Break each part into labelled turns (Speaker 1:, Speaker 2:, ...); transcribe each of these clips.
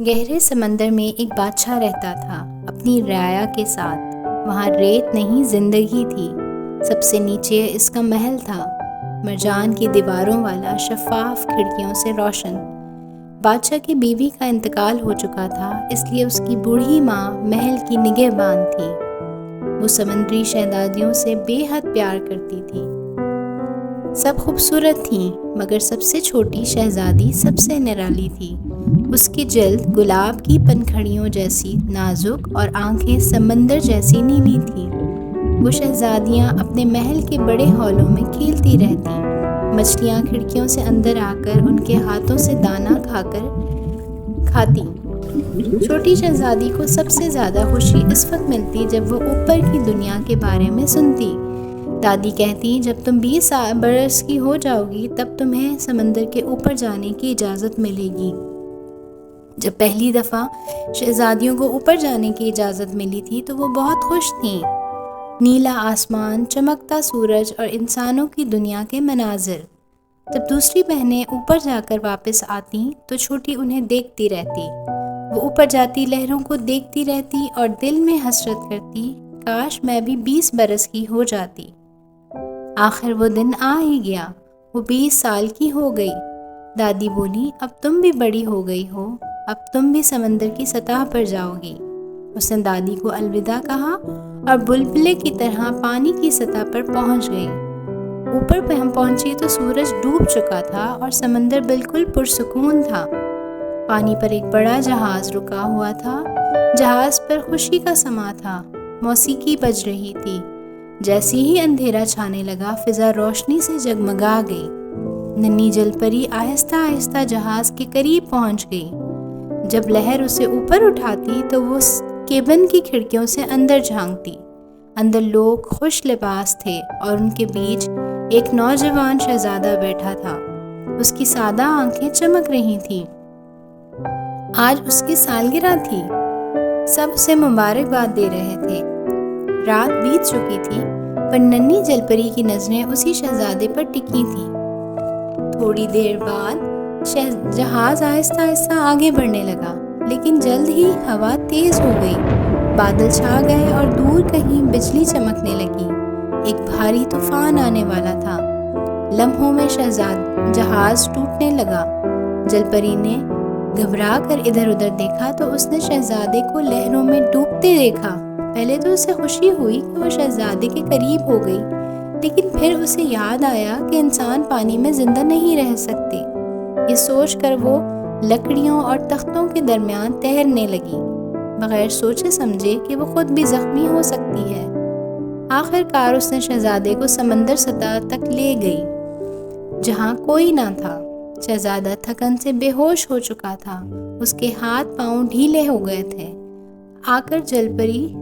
Speaker 1: گہرے سمندر میں ایک بادشاہ رہتا تھا اپنی رعایا کے ساتھ۔ وہاں ریت نہیں زندگی تھی۔ سب سے نیچے اس کا محل تھا، مرجان کی دیواروں والا، شفاف کھڑکیوں سے روشن۔ بادشاہ کی بیوی کا انتقال ہو چکا تھا، اس لیے اس کی بوڑھی ماں محل کی نگہبان تھی۔ وہ سمندری شہزادیوں سے بے حد پیار کرتی تھی۔ سب خوبصورت تھیں، مگر سب سے چھوٹی شہزادی سب سے نرالی تھی۔ اس کی جلد گلاب کی پنکھڑیوں جیسی نازک اور آنکھیں سمندر جیسی نیلی تھیں۔ وہ شہزادیاں اپنے محل کے بڑے ہالوں میں کھیلتی رہتیں۔ مچھلیاں کھڑکیوں سے اندر آ کر ان کے ہاتھوں سے دانا کھاتی۔ چھوٹی شہزادی کو سب سے زیادہ خوشی اس وقت ملتی جب وہ اوپر کی دنیا کے بارے میں سنتی۔ دادی کہتی، جب تم 20 برس کی ہو جاؤ گی تب تمہیں سمندر کے اوپر جانے کی اجازت ملے گی۔ جب پہلی دفعہ شہزادیوں کو اوپر جانے کی اجازت ملی تھی تو وہ بہت خوش تھیں۔ نیلا آسمان، چمکتا سورج اور انسانوں کی دنیا کے مناظر۔ جب دوسری بہنیں اوپر جا کر واپس آتی تو چھوٹی انہیں دیکھتی رہتی۔ وہ اوپر جاتی لہروں کو دیکھتی رہتی اور دل میں حسرت کرتی، کاش میں بھی 20 برس کی ہو جاتی۔ آخر وہ دن آ ہی گیا۔ وہ 20 سال کی ہو گئی۔ دادی بولی، اب تم بھی بڑی ہو گئی ہو، اب تم بھی سمندر کی سطح پر جاؤ گی۔ اس نے دادی کو الوداع کہا اور بلبلے کی طرح پانی کی سطح پر پہنچ گئی۔ اوپر پہ ہم پہنچی تو سورج ڈوب چکا تھا اور سمندر بالکل پرسکون تھا۔ پانی پر ایک بڑا جہاز رکا ہوا تھا۔ جہاز پر خوشی کا سماں تھا، موسیقی بج رہی تھی۔ جیسے ہی اندھیرا چھانے لگا، فضا روشنی سے جگمگا گئی۔ ننھی جل پری آہستہ آہستہ جہاز کے قریب پہنچ گئی۔ جب لہر اسے اوپر اٹھاتی تو وہ کیبن کی کھڑکیوں سے اندر جھانکتی۔ اندر لوگ خوش لباس تھے اور ان کے بیچ ایک نوجوان شہزادہ بیٹھا تھا۔ اس کی سادہ آنکھیں چمک رہی تھیں۔ آج اس کی سالگرہ تھی۔ سب اسے مبارکباد دے رہے تھے۔ رات بیت چکی تھی، پر ننھی جل پری کی نظریں اسی شہزادے پر ٹکی تھیں۔ تھوڑی دیر بعد جہاز آہستہ آہستہ آگے بڑھنے لگا، لیکن جلد ہی ہوا تیز ہو گئی۔ بادل چھا گئے اور دور کہیں بجلی چمکنے لگی۔ ایک بھاری طوفان آنے والا تھا۔ لمحوں میں جہاز ٹوٹنے لگا۔ جل پری نے گھبرا کر ادھر ادھر دیکھا تو اس نے شہزادے کو لہروں میں ڈوبتے دیکھا۔ پہلے تو اسے خوشی ہوئی کہ وہ شہزادے کے قریب ہو گئی، لیکن پھر اسے یاد آیا کہ انسان پانی میں زندہ نہیں رہ سکتے۔ یہ سوچ کر وہ لکڑیوں اور تختوں کے درمیان تیرنے لگی، بغیر سوچے سمجھے کہ وہ خود بھی زخمی ہو سکتی ہے۔ آخر کار اس نے شہزادے کو سمندر سطح تک لے گئی، جہاں کوئی نہ تھا۔ شہزادہ تھکن سے بے ہوش ہو چکا تھا، اس کے ہاتھ پاؤں ڈھیلے ہو گئے تھے۔ آ کر جل پری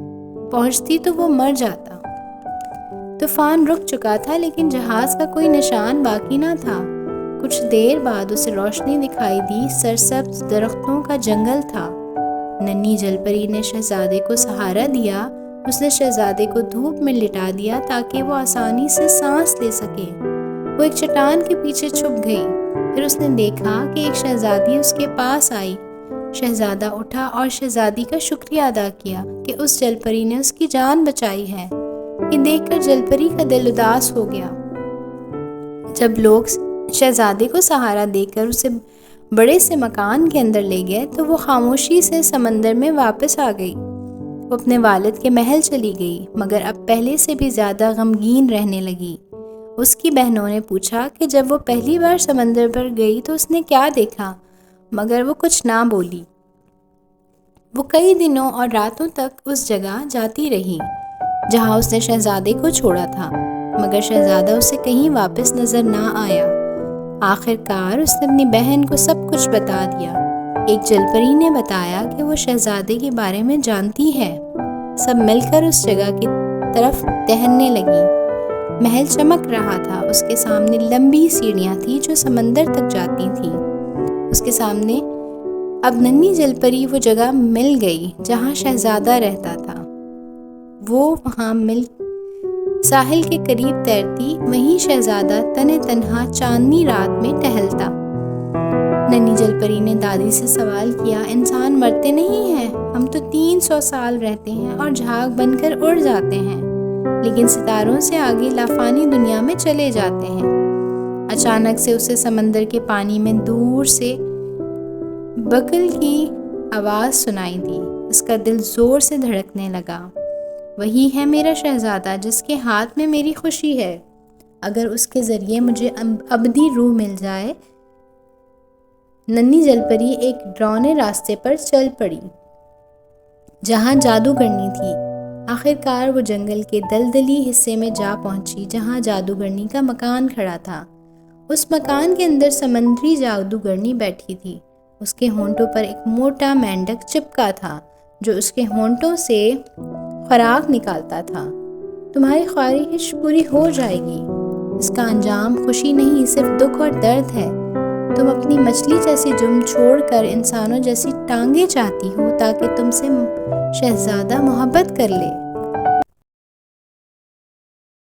Speaker 1: پہنچتی تو وہ مر جاتا۔ طوفان رک چکا تھا، لیکن جہاز کا کوئی نشان باقی نہ تھا۔ کچھ دیر بعد اسے روشنی دکھائی دی۔ سرسبز درختوں کا جنگل تھا۔ ننھی جل پری نے شہزادے کو سہارا دیا۔ اس نے شہزادے کو دھوپ میں لٹا دیا تاکہ وہ آسانی سے سانس لے سکے۔ وہ ایک چٹان کے پیچھے چھپ گئی۔ پھر اس نے دیکھا کہ ایک شہزادی اس کے پاس آئی۔ شہزادہ اٹھا اور شہزادی کا شکریہ ادا کیا کہ اس جل پری نے اس کی جان بچائی ہے۔ یہ دیکھ کر جل پری کا دل اداس ہو گیا۔ جب لوگ شہزادے کو سہارا دے کر اسے بڑے سے مکان کے اندر لے گئے تو وہ خاموشی سے سمندر میں واپس آ گئی۔ وہ اپنے والد کے محل چلی گئی، مگر اب پہلے سے بھی زیادہ غمگین رہنے لگی۔ اس کی بہنوں نے پوچھا کہ جب وہ پہلی بار سمندر پر گئی تو اس نے کیا دیکھا، مگر وہ کچھ نہ بولی۔ وہ کئی دنوں اور راتوں تک اس جگہ جاتی رہی جہاں اس نے شہزادے کو چھوڑا تھا، مگر شہزادہ اسے کہیں واپس نظر نہ آیا۔ آخر کار اس نے اپنی بہن کو سب کچھ بتا دیا۔ ایک جل پری نے بتایا کہ وہ شہزادے کے بارے میں جانتی ہے۔ سب مل کر اس جگہ کی طرف ٹہلنے لگی۔ محل چمک رہا تھا۔ اس کے سامنے لمبی سیڑھیاں تھیں جو سمندر تک جاتی تھیں۔ اس کے سامنے اب ننھی جل پری وہ جگہ مل گئی جہاں شہزادہ رہتا تھا۔ وہ وہاں ساحل کے قریب تیرتی، وہیں شہزادہ تنہا چاندنی رات میں ٹہلتا۔ ننھی جل پری نے دادی سے سوال کیا، انسان مرتے نہیں ہیں، ہم تو 300 سال رہتے ہیں اور جھاگ بن کر اڑ جاتے ہیں، لیکن ستاروں سے آگے لافانی دنیا میں چلے جاتے ہیں۔ اچانک سے اسے سمندر کے پانی میں دور سے بکل کی آواز سنائی دی۔ اس کا دل زور سے دھڑکنے لگا۔ وہی ہے میرا شہزادہ جس کے ہاتھ میں میری خوشی ہے، اگر اس کے ذریعے مجھے ابدی روح مل جائے۔ ننھی جل پری ایک ڈراؤنے راستے پر چل پڑی جہاں جادوگرنی تھی۔ آخرکار وہ جنگل کے دلدلی حصے میں جا پہنچی جہاں جادوگرنی کا مکان کھڑا تھا۔ اس مکان کے اندر سمندری جادوگرنی بیٹھی تھی۔ اس کے ہونٹوں پر ایک موٹا مینڈک چپکا تھا جو اس کے ہونٹوں سے خوراک نکالتا تھا۔ تمہاری خواہش پوری ہو جائے گی۔ اس کا انجام خوشی نہیں، صرف دکھ اور درد ہے۔ تم اپنی مچھلی جیسی جرم چھوڑ کر انسانوں جیسی ٹانگیں چاہتی ہو تاکہ تم سے شہزادہ محبت کر لے۔